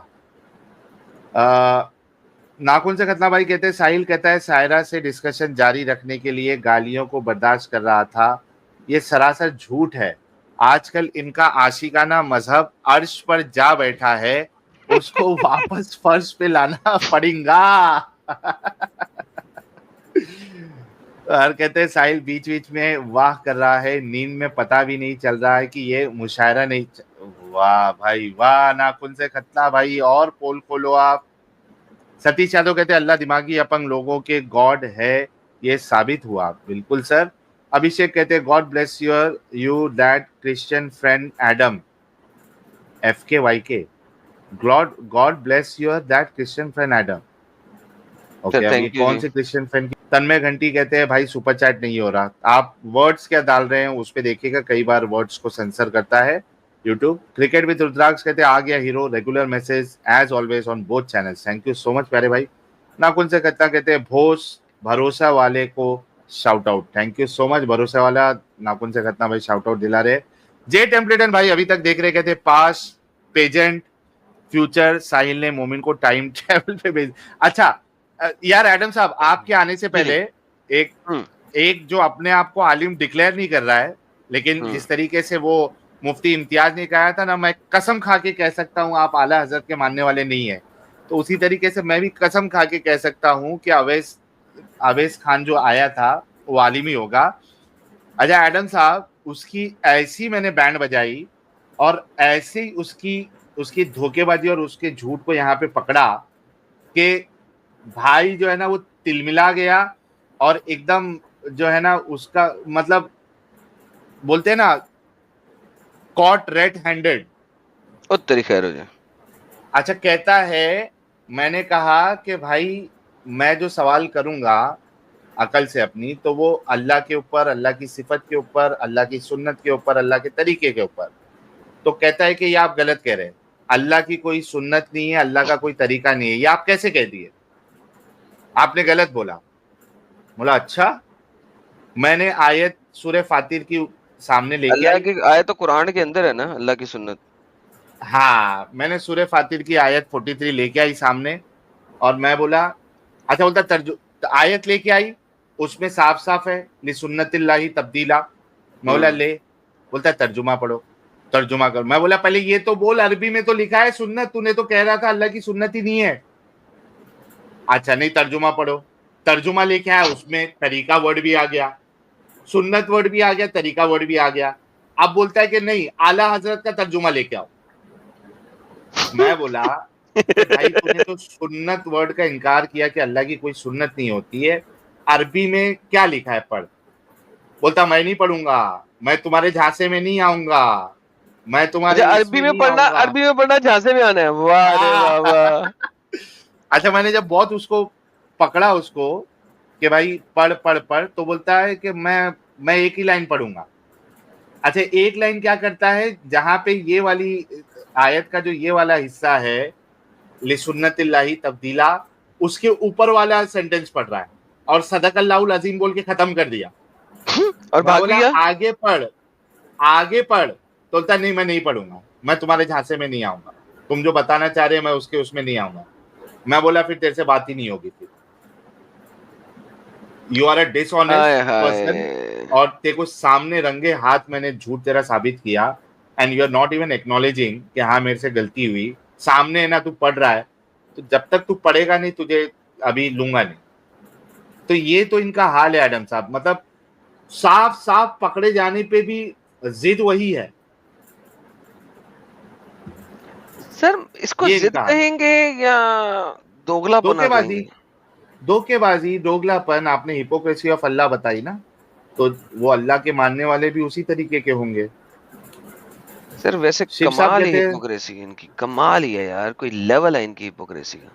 नाखून से खतना भाई कहते हैं साहिल कहता है सायरा से डिस्कशन जारी रखने के लिए गालियों को बर्दाश्त कर रहा था, ये सरासर झूठ है। आजकल इनका आशिकाना मजहब अर्श पर जा बैठा है, उसको वापस फर्श पे लाना पड़ेगा। और कहते हैं साहिल बीच बीच में वाह कर रहा है, नींद में पता भी नहीं चल रहा है कि ये मुशायरा नहीं वाह भाई वाह नाखून से खतना भाई, और पोल खोलो आप। सतीश यादव कहते हैं अल्लाह दिमागी अपंग लोगों के गॉड है, ये साबित हुआ। बिल्कुल सर। अभिषेक कहते हैं God bless you that Christian friend Adam, FKYK, God bless your that Christian friend Adam. Okay अब ये कौन से क्रिश्चियन फ्रेंड की? तन्मय घंटी कहते हैं भाई सुपर चैट नहीं हो रहा, आप वर्ड्स क्या डाल रहे हैं उस पे देखिएगा, कई बार वर्ड्स को सेंसर करता है यूट्यूब। क्रिकेट विद रुद्राक्ष कहते हैं आ गया hero, regular message as always on both channels, thank you so much प्यारे भाई। नाकुन से कहता कहते हैं भरोसा वाले को shout out, thank you so much भरोसा वाला। नाकुन से खतना भाई शाउट आउट दिला रहे। जे टेम्पलेटन भाई अभी तक देख रहे, कहते पास प्रेजेंट फ्यूचर, साहिल ने मोमिन को टाइम ट्रेवल पे भेज। अच्छा यार एडम साहब आपके आने से पहले एक जो अपने आप को आलिम डिक्लेयर नहीं कर रहा है, लेकिन जिस तरीके से वो मुफ्ती इम्तियाज ने कहा था ना, मैं कसम खा के कह सकता हूँ आप आला हजरत के मानने वाले नहीं है, तो उसी तरीके से मैं भी कसम खा के कह सकता हूँ कि अवैस खान जो आया था वो आलिम ही होगा। अच्छा एडम साहब उसकी ऐसी मैंने बैंड बजाई और ऐसे ही उसकी धोखेबाजी और उसके झूठ को यहाँ पे पकड़ा कि भाई जो है ना वो तिलमिला गया और एकदम जो है ना उसका मतलब बोलते हैं ना कॉट रेड हैंडेड, ओ तेरी खैर हो जाए। अच्छा, कहता है मैंने कहा कि भाई मैं जो सवाल करूंगा अकल से अपनी, तो वो अल्लाह के ऊपर, अल्लाह की सिफत के ऊपर, अल्लाह की सुन्नत के ऊपर, अल्लाह के तरीके के ऊपर। तो कहता है कि ये आप गलत कह रहे हैं, अल्लाह की कोई सुन्नत नहीं है, अल्लाह का कोई तरीका नहीं है, ये आप कैसे कह दिए, आपने गलत बोला। बोला अच्छा, मैंने आयत सूरह फातिर की सामने लेके अल्लाह आई। की आयत तो कुरान के अंदर है ना, अल्लाह की सुन्नत। हाँ, मैंने सूरह फातिर की आयत 43 लेके आई सामने, और मैं बोला अच्छा, बोलता आयत लेके आई, उसमें साफ साफ है लिसुन्नतिल्लाहि तब्दीला। मैं बोला ले, बोलता तर्जुमा पढ़ो, तर्जुमा कर। मैं बोला पहले ये तो बोल, अरबी में तो लिखा है सुन्नत, तूने तो कह रहा था अल्लाह की सुन्नत ही नहीं है। अच्छा नहीं, तर्जुमा पढ़ो। तर्जुमा लेके आया, उसमें तरीका वर्ड भी आ गया, सुन्नत वर्ड भी आ गया, तरीका वर्ड भी आ गया। अब बोलता है कि नहीं, आला हजरत का तर्जुमा लेके आओ। मैं बोला भाई तूने तो सुन्नत वर्ड का इनकार किया कि अल्लाह की कोई सुन्नत नहीं होती है, अरबी में क्या लिखा है पढ़। बोलता मैं नहीं पढ़ूंगा, मैं तुम्हारे झांसे में नहीं आऊंगा, मैं तुम्हारे अच्छा, इसमें नहीं आऊंगा। अरबी में पढ़ना झांसे में आना है, वाह रे वाह वाह। अच्छा, मैंने जब बहुत उसको पकड़ा उसको कि भाई पढ़ पढ़ पढ़, तो बोलता है कि मैं एक ही लाइन पढ़ूंगा। अच्छा, एक लाइन क्या करता है, जहां पे ये वाली आयत का जो ये वाला हिस्सा है लिसुन्नतिल्लाहि तब्दीला, उसके ऊपर वाला सेंटेंस पढ़ रहा है और सदकल्लाहुल अजीम बोल के खत्म कर दिया। और मैं भाग बोला गया। आगे पढ़, आगे पढ़। तो बोलता नहीं, मैं नहीं पढ़ूंगा, मैं तुम्हारे झांसे में नहीं आऊंगा, तुम जो बताना चाह रहे हो मैं उसके उसमें नहीं आऊंगा। मैं बोला फिर तेरे से बात ही नहीं होगी, फिर you are a dishonest person, और तेरे को सामने रंगे हाथ मैंने झूठ तेरा साबित किया, and you are not even acknowledging कि हाँ मेरे से गलती हुई। सामने है ना, तू पढ़ रहा है, तो जब तक तू पढ़ेगा नहीं तुझे अभी लूंगा नहीं। तो ये तो इनका हाल है एडम साहब, मतलब साफ साफ पकड़े जाने पे भी जिद वही है। सर इसको ये जिद इनका हाल है। कहेंगे या दोगलापना धोखेबाजी, कहेंगे? धोखेबाजी, दोगलापन। आपने हिपोक्रेसी ऑफ अल्लाह बताई ना, तो वो अल्लाह के मानने वाले भी उसी तरीके के होंगे। सर वैसे शिव साहब कमाल ही कहते हैं हिपोक्रेसी है इनकी, कमाल ही है यार, कोई लेवल है इनकी हिपोक्रेसी का।